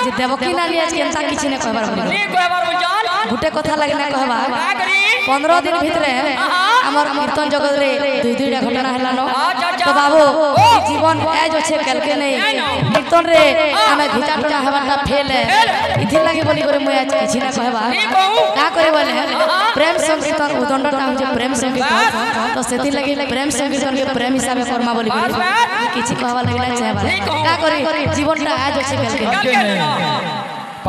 से देवकी नानी आज केनता किछि ने कहबार गुटे कथा लागना कहबा 15 दिन भितरे हमर कीर्तन जगत रे दुई दुईटा घटना हला न तो बाबू जीवन आज अच्छे कल के नहीं कीर्तन रे हमें घिचाटना हवाटा फेल इथि लागि बोली करे मैं आज किछि ना कहबा का करे बोले प्रेम संकीर्तन उदंडटा हो प्रेम संकीर्तन तो सेति लागि प्रेम संकीर्तन के प्रेम हिसाब कर्मा बोली किछि कहबा लागला चाहबा का करे जीवनटा आज अच्छे कल के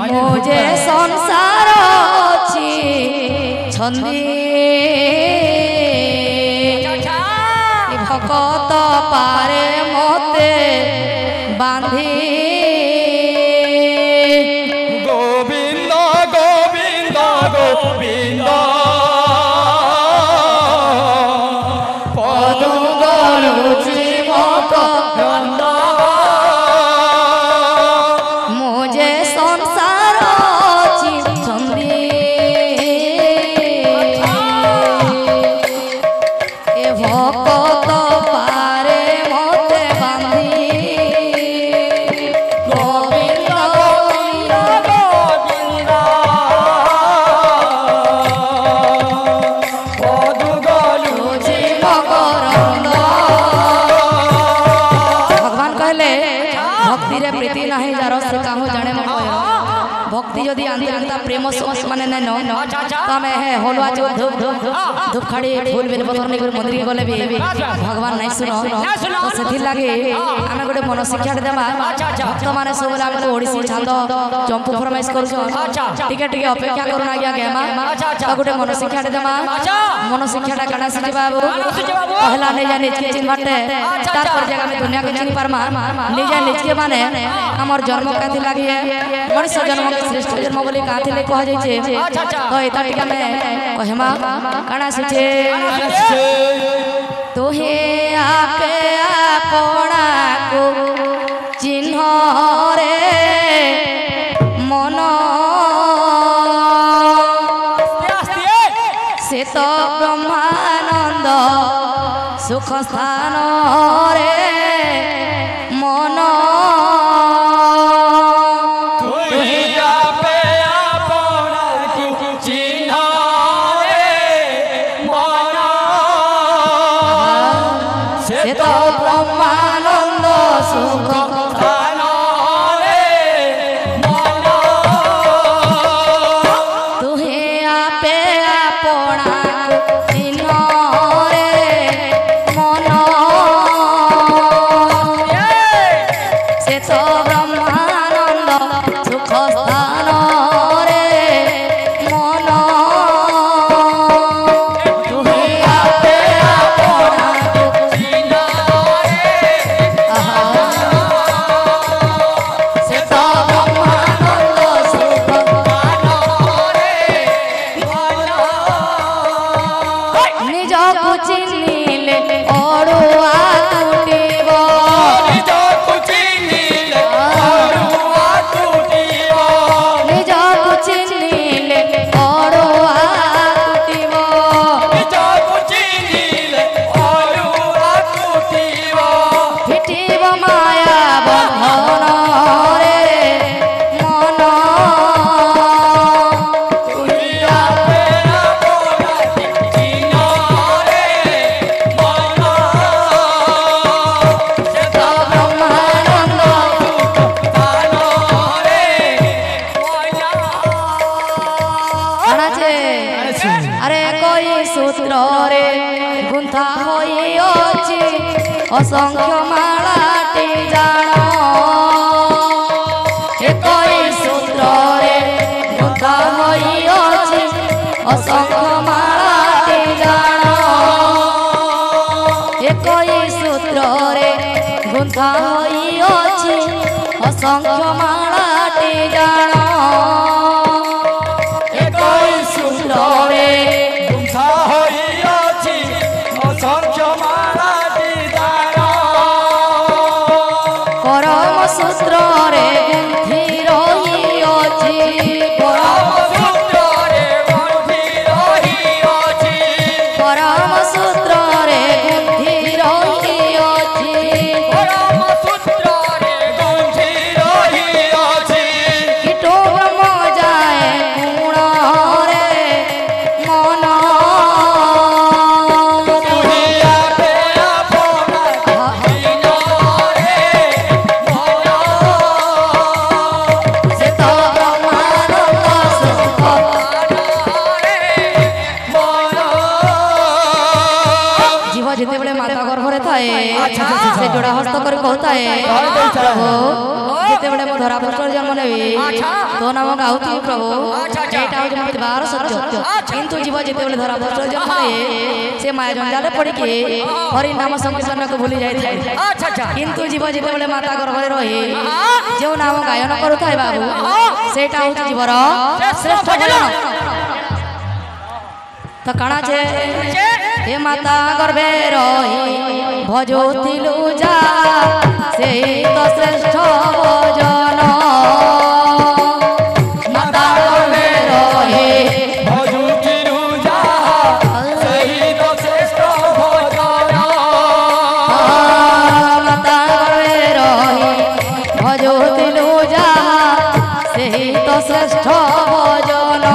मोजे संसार अछि छंदी भगत पारे मते बांधी गोविंद गोविंद गोविंद पदु गरुचि मत मोजे संसार अछि छंदी ए भगत पारे मते बांधी गोविंद गोविंद गोविंद पदु गरुचि मकरंद भगवान कहले भक्ति रे प्रीति नाही जार से काहू जाने मन भक्ति जदि आंता प्रेम माने नै न तमे है होलवा जो धूप खड़ी फूल बेल पतर नै मंदिर के गले भी भगवान नै सुनो तो सेथि लागे आमे गोटे मन शिक्षा देबा भक्त माने सब लाग को ओडिसी छांद चंपू फरमाइश करू टिके टिके अपेक्षा करू ना गया गेमा तो गोटे मन शिक्षा देबा मन शिक्षाटा काना सिटी बाबू पहला नै जाने के चिन्ह बाटे तार पर जगह में दुनिया के चिन्ह परमा निजे निज के माने हमर जन्म काथि लागि मनुष्य जन्म श्रेष्ठ जन्म बोली काथि ले कह जाय छे तो एता टिका में कहमा काना सिटे तोहे आपे आपना को चिन्ह रे मन से तो ब्रह्मानंद सुख स्थान रे मन से तो ब्रह्मानंद सुख स्थान रे मन तुहे आपे आपना चिन्ह रे मन से तो ब्रह्मानंद सुख स्थान रे मन तुहे आपे आपना चिन्हिले ओरुआ टूटिबो निज कुचिनिले ओरुआ टूटिबो निज कुचिनिले ओरुआ टूटिबो निज कुचिनिले ओरुआ टूटिबो फिटिबो माया बंधन रे मन तुहिया पेरा बोला चिन्ह रे मन से तो ब्रह्मानंद स्थान रे अनाचे अरे कोई सूत्र रे गुंथा होई अछि असंख्य मालाटी जानो ए कोई सूत्र रे गुंथा होई अछि असंख्य मालाटी जानो ए कोई सूत्र रे गुंथा होई अछि असंख्य मालाटी जानो कोई सूत्र रे गुंथा होई अछि असंख्य माला दीदार करम सूत्र रे गुंथि रही अछि करम सूत्र रे गुंथि रही अछि परम सूत्र रे गुंथि रही अछि परम सूत्र रे गुंथि रही जोड़ा हस्त कर कहता है प्रभु जिते बड़े मो धरा पृष्ठ जन्म नेबी तो नाम गाउती प्रभु एटा हो मते बार सत्य किंतु जीव जिते बड़े धरा पृष्ठ जन्म ने से माया जंजाल पड़ी के हरि नाम संकीर्तन को भूली जाय थे किंतु जीव जिते बड़े माता गर्भ रे रही जो नाम गायन करूथाय बाबू सेटा हो जीवर श्रेष्ठ भजन तो काना छे हे माता गर्भे रही भजोतिलु जा से तो श्रेष्ठ भजन माता गर्भे रही भजोतिलु जा से तो श्रेष्ठ भजन माता गर्भे रही भजोतिलु जा से तो श्रेष्ठ भजन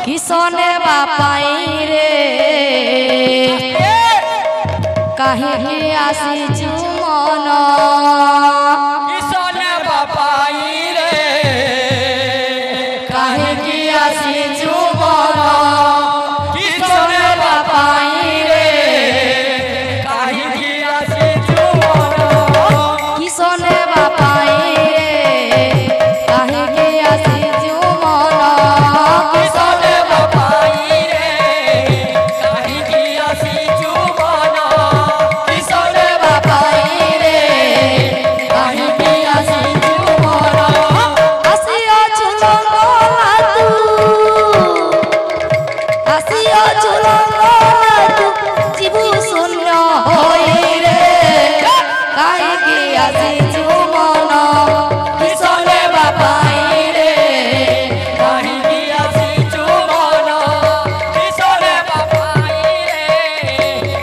किसने बापाई रे कहीं की आसी चुमन किसने बापाई रे कहीं की आसी चुमन किसने बापाई रे कहीं की आसी चुमन किसने बापाई रे कहीं की आसी चुमन किसने बापाई रे कहीं की आसी चुमन किसने बापाई रे कहीं की आसी चुमन आसियो चुलंगला तू जीवु शून्य होई रे कहीं की आसी चुमन किसने बापाई रे कहीं की आसी चुमन किसने बापाई रे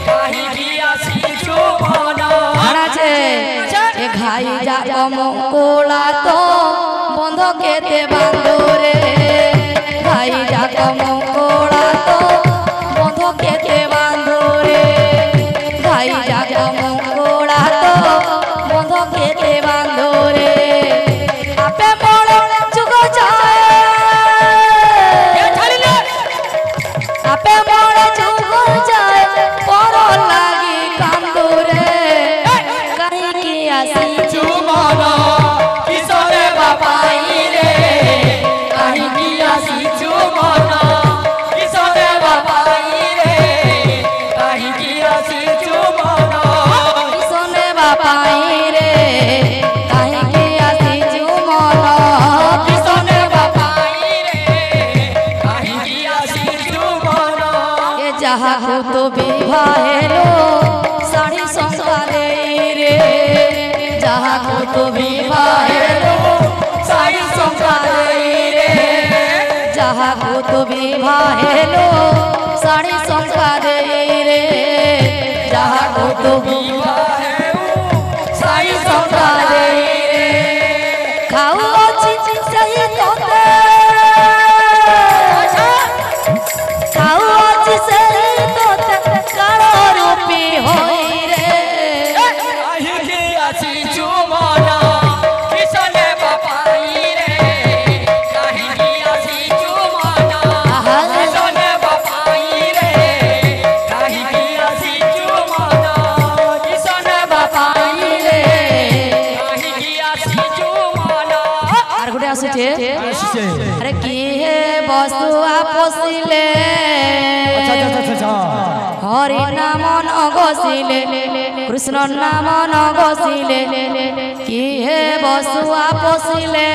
कहीं की आसी चुमन आना छे ए घाई जा कमकोला तो बंध केते बांधो रे घाई जा कमकोला तो बंध केते बांधो रे घाई जा कमकोला तो बंध केते बांधो रे आपे मोड़ जुग जाए आपे मोड़ जुग जाए पर लागी कांदो रे कहीं की आसी चुमन किसने बापाई रे कहीं की आसी चुमन किसने बापाई रे कहीं की आसी चुमन किसने बापाई रे कहीं की आसी चुमन किसने बापाई रे कहीं की आसी चुमन ये जहा को तो विवाहेलो साड़ी संगा दे रे जहा को तो विवाहेलो साड़ी संगा दे रे जहा को तो विवाहेलो साड़ी संगा दे रे जहा को तो साड़ी संगा दे रे खाऊ अच्छी सही तोते खाऊ अच्छी सही तोते कालो रूपी होई रे कहीं की आसी चुमन किसने बापाई रे कहीं की आसी चुमन किसने बापाई रे कहीं की आसी चुमन किसने बापाई रे कहीं बसुआ पोषिले हरि नाम न घोषिले कृष्ण नाम न घोषिले कि हे बसुआ पोषिले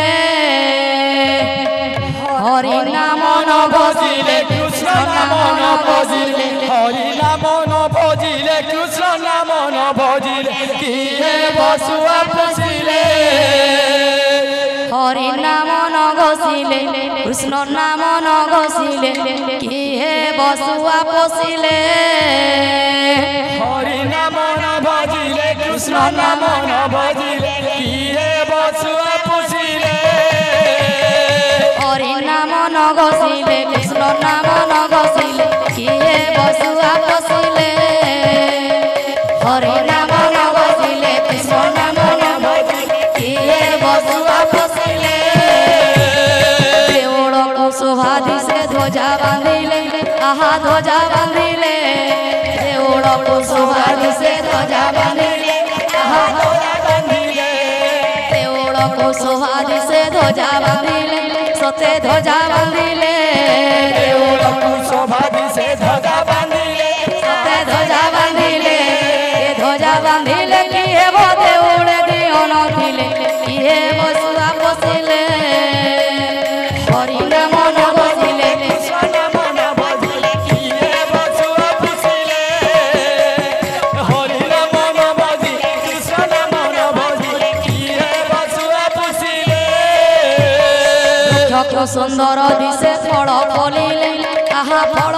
हरि नाम न भजिले कृष्ण नाम न भजिले हरि नाम न भजिले कृष्ण नाम न भजिले कि हे बसुआ पोषिले हरि नाम न घोषिले कृष्ण नाम न घोषिले कि हे बसुआ पोषिले हरि नाम न भजिले कृष्ण नाम न भजिले कि हे बसुआ पोषिले हरि नाम न घोषिले कृष्ण नाम न घोषिले कि हे बसुआ पोषिले हरि नाम न घोषिले कृष्ण नाम न घोषिले कि हे बसुआ पोषिले देवड़ को शोभाधि से ध्वजा बांधिले आहा ध्वजा बांधिले देवड़ को शोभाधि से ध्वजा बांधिले आहा ध्वजा बांधिले देवड़ को शोभाधि से ध्वजा बांधिले सते ध्वजा बांधिले देवड़ को शोभाधि से ध्वजा बांधिले सते ध्वजा बांधिले ये ध्वजा बांधिले कि हे वो देवड़े दियो न दिले कि हे बसुआ पोषिले हरि नाम न घोषिले कृष्ण नाम न भजिले कि हे बसुआ पोषिले हरि नाम न भजिले कृष्ण नाम न भजिले कि हे बसुआ पोषिले सुंदर दिशे फल फलिले आहा फल